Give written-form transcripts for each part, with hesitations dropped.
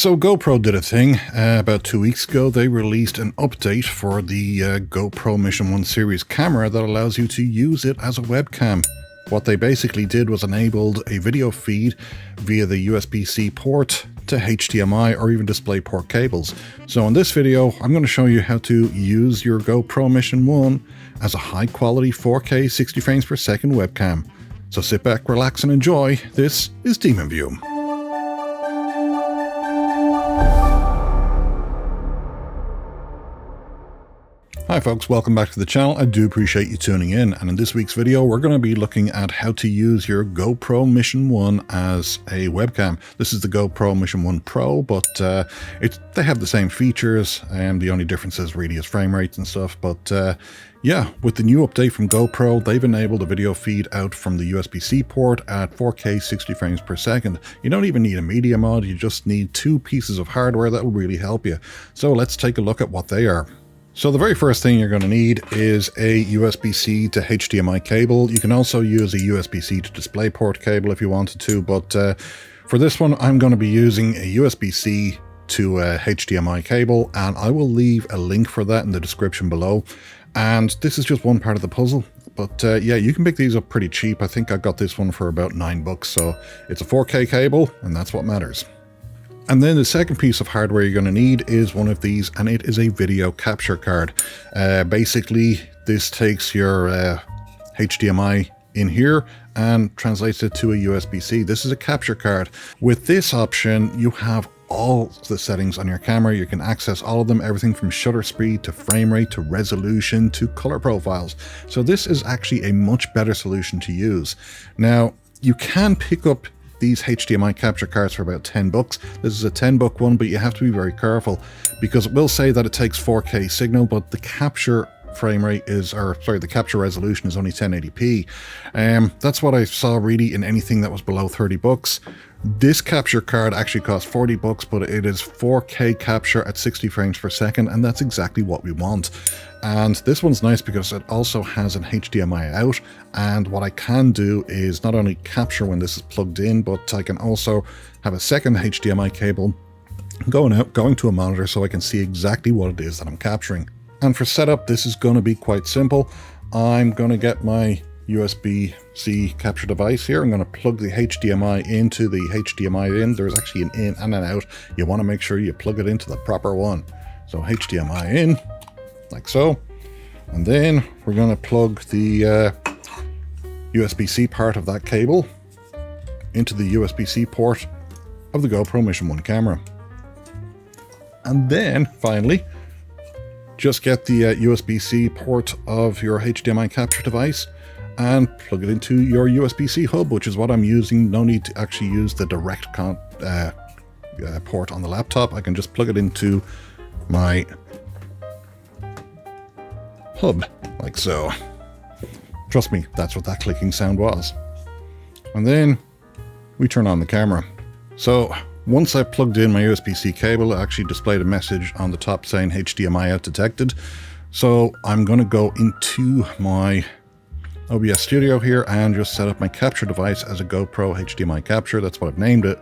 So GoPro did a thing. About 2 weeks ago, they released an update for the GoPro Mission 1 series camera that allows you to use it as a webcam. What they basically did was enabled a video feed via the USB-C port to HDMI or even DisplayPort cables. So in this video, I'm going to show you how to use your GoPro Mission 1 as a high-quality 4K 60 frames per second webcam. So sit back, relax, and enjoy. This is DemonView. Hi folks, welcome back to the channel. I do appreciate you tuning in, and in this week's video we're going to be looking at how to use your GoPro Mission 1 as a webcam. This is the GoPro Mission 1 Pro, but they have the same features, and the only difference is really is frame rates and stuff. But yeah, with the new update from GoPro, they've enabled a video feed out from the USB-C port at 4K 60 frames per second. You don't even need a media mod, you just need two pieces of hardware that will really help you. So let's take a look at what they are. So the very first thing you're going to need is a USB-C to HDMI cable. You can also use a USB-C to DisplayPort cable if you wanted to, but for this one I'm going to be using a USB-C to a HDMI cable, and I will leave a link for that in the description below. And this is just one part of the puzzle, but yeah, you can pick these up pretty cheap. I think I got this one for about $9, so it's a 4K cable, and that's what matters. And then the second piece of hardware you're going to need is one of these, and it is a video capture card. Basically, this takes your HDMI in here and translates it to a USB-C. This is a capture card. With this option, you have all the settings on your camera. You can access all of them, everything from shutter speed to frame rate to resolution to color profiles. So this is actually a much better solution to use. Now, you can pick up these HDMI capture cards for about $10. This is a $10 one, but you have to be very careful because it will say that it takes 4K signal, but the capture frame rate is, or sorry, the capture resolution is only 1080p. That's what I saw really in anything that was below $30. This capture card actually costs $40, but it is 4K capture at 60 frames per second, and that's exactly what we want. And this one's nice because it also has an HDMI out, and what I can do is not only capture when this is plugged in, but I can also have a second HDMI cable going to a monitor so I can see exactly what it is that I'm capturing. And for setup, this is going to be quite simple. I'm going to get my USB-C capture device here. I'm going to plug the HDMI into the HDMI in. There's actually an in and an out. You want to make sure you plug it into the proper one. So HDMI in, like so. And then we're going to plug the USB-C part of that cable into the USB-C port of the GoPro Mission 1 camera. And then, finally, just get the USB-C port of your HDMI capture device and plug it into your USB-C hub, which is what I'm using. No need to actually use the direct port on the laptop. I can just plug it into my hub, like so. Trust me, that's what that clicking sound was. And then we turn on the camera. So once I plugged in my USB-C cable, it actually displayed a message on the top saying HDMI out detected. So I'm going to go into my OBS Studio here and just set up my capture device as a GoPro HDMI capture. That's what I've named it.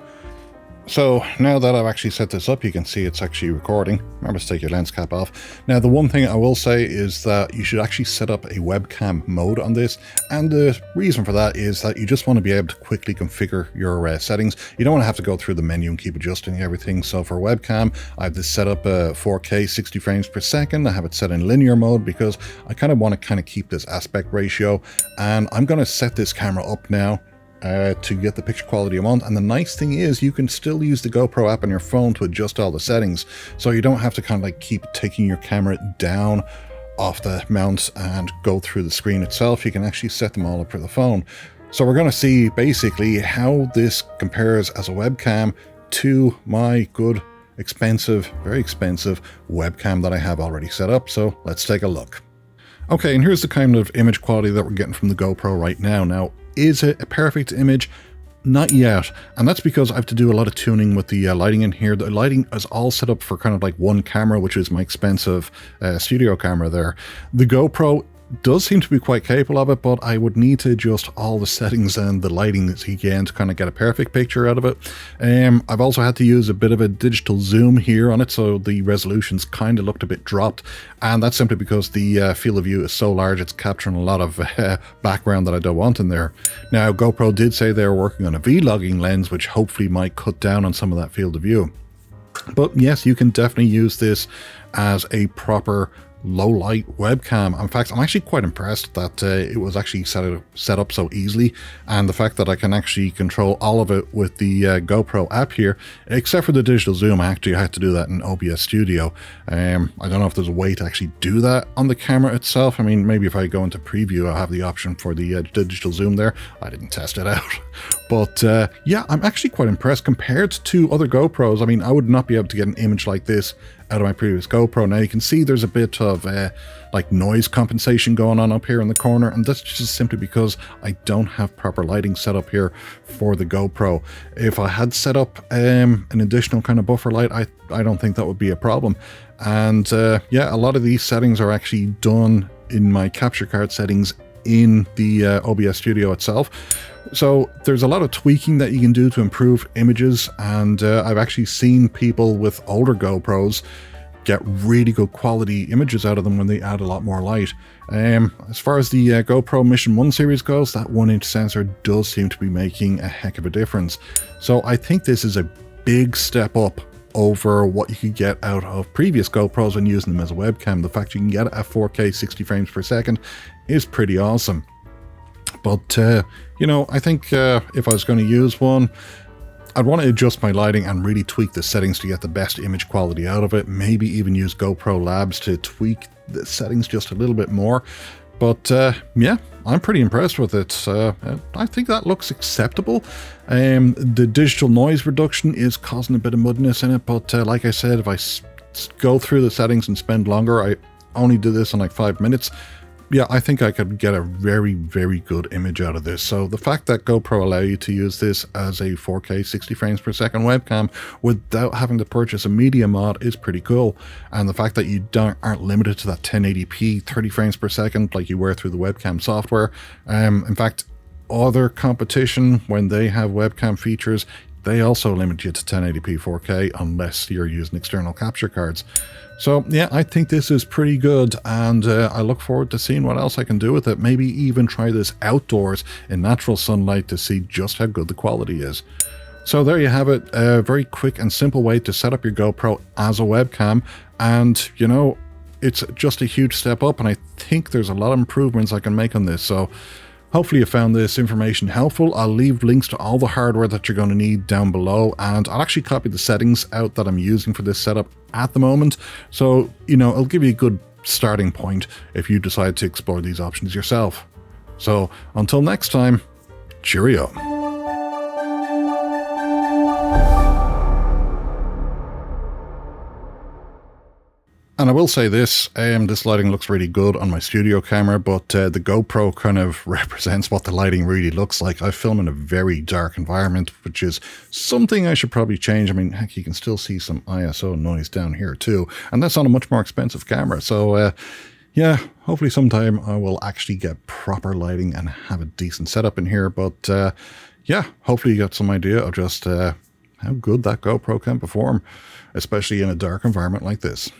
So now that I've actually set this up, you can see it's actually recording. Remember to take your lens cap off. Now, the one thing I will say is that you should actually set up a webcam mode on this. And the reason for that is that you just want to be able to quickly configure your settings. You don't want to have to go through the menu and keep adjusting everything. So for webcam, I have this set up 4K 60 frames per second. I have it set in linear mode because I kind of want to keep this aspect ratio. And I'm going to set this camera up now to get the picture quality I want. And the nice thing is you can still use the GoPro app on your phone to adjust all the settings, so you don't have to keep taking your camera down off the mount and go through the screen itself. You can actually set them all up for the phone. So we're going to see basically how this compares as a webcam to my good, expensive, very expensive webcam that I have already set up. So let's take a look. Okay, and here's the kind of image quality that we're getting from the GoPro right now. Now, is it a perfect image? Not yet, and that's because I have to do a lot of tuning with the lighting in here. The lighting is all set up for one camera, which is my expensive studio camera there. The GoPro does seem to be quite capable of it, but I would need to adjust all the settings and the lighting again to kind of get a perfect picture out of it. I've also had to use a bit of a digital zoom here on it, so the resolutions kind of looked a bit dropped, and that's simply because the field of view is so large it's capturing a lot of background that I don't want in there. Now, GoPro did say they were working on a vlogging lens, which hopefully might cut down on some of that field of view. But yes, you can definitely use this as a proper low light webcam. In fact, I'm actually quite impressed that it was actually set up so easily, and the fact that I can actually control all of it with the GoPro app here, except for the digital zoom. I actually had to do that in OBS Studio. I don't know if there's a way to actually do that on the camera itself. I mean, maybe if I go into preview, I'll have the option for the digital zoom there. I didn't test it out. But yeah, I'm actually quite impressed compared to other GoPros. I mean, I would not be able to get an image like this out of my previous GoPro. Now you can see there's a bit of like noise compensation going on up here in the corner, and that's just simply because I don't have proper lighting set up here for the GoPro. If I had set up an additional kind of buffer light, I don't think that would be a problem. And yeah, a lot of these settings are actually done in my capture card settings in the OBS Studio itself. So there's a lot of tweaking that you can do to improve images, and I've actually seen people with older GoPros get really good quality images out of them when they add a lot more light. As far as the GoPro Mission 1 series goes, that 1-inch sensor does seem to be making a heck of a difference. So I think this is a big step up over what you could get out of previous GoPros when using them as a webcam. The fact you can get it at 4K 60 frames per second is pretty awesome. But, you know, I think if I was going to use one, I'd want to adjust my lighting and really tweak the settings to get the best image quality out of it. Maybe even use GoPro Labs to tweak the settings just a little bit more. But yeah, I'm pretty impressed with it. I think that looks acceptable. The digital noise reduction is causing a bit of muddiness in it, but like I said, if I go through the settings and spend longer, I only did this in like 5 minutes. Yeah, I think I could get a very, very good image out of this. So the fact that GoPro allow you to use this as a 4K 60 frames per second webcam without having to purchase a media mod is pretty cool. And the fact that you aren't limited to that 1080p 30 frames per second like you were through the webcam software. In fact, other competition, when they have webcam features, they also limit you to 1080p 4K unless you're using external capture cards. So yeah, I think this is pretty good, and I look forward to seeing what else I can do with it. Maybe even try this outdoors in natural sunlight to see just how good the quality is. So there you have it, a very quick and simple way to set up your GoPro as a webcam, and you know, it's just a huge step up, and I think there's a lot of improvements I can make on this. So hopefully you found this information helpful. I'll leave links to all the hardware that you're going to need down below, and I'll actually copy the settings out that I'm using for this setup at the moment. So, you know, it'll give you a good starting point if you decide to explore these options yourself. So until next time, cheerio. And I will say this, this lighting looks really good on my studio camera, but the GoPro kind of represents what the lighting really looks like. I film in a very dark environment, which is something I should probably change. I mean, heck, you can still see some ISO noise down here too, and that's on a much more expensive camera. So yeah, hopefully sometime I will actually get proper lighting and have a decent setup in here. But yeah, hopefully you got some idea of just how good that GoPro can perform, especially in a dark environment like this.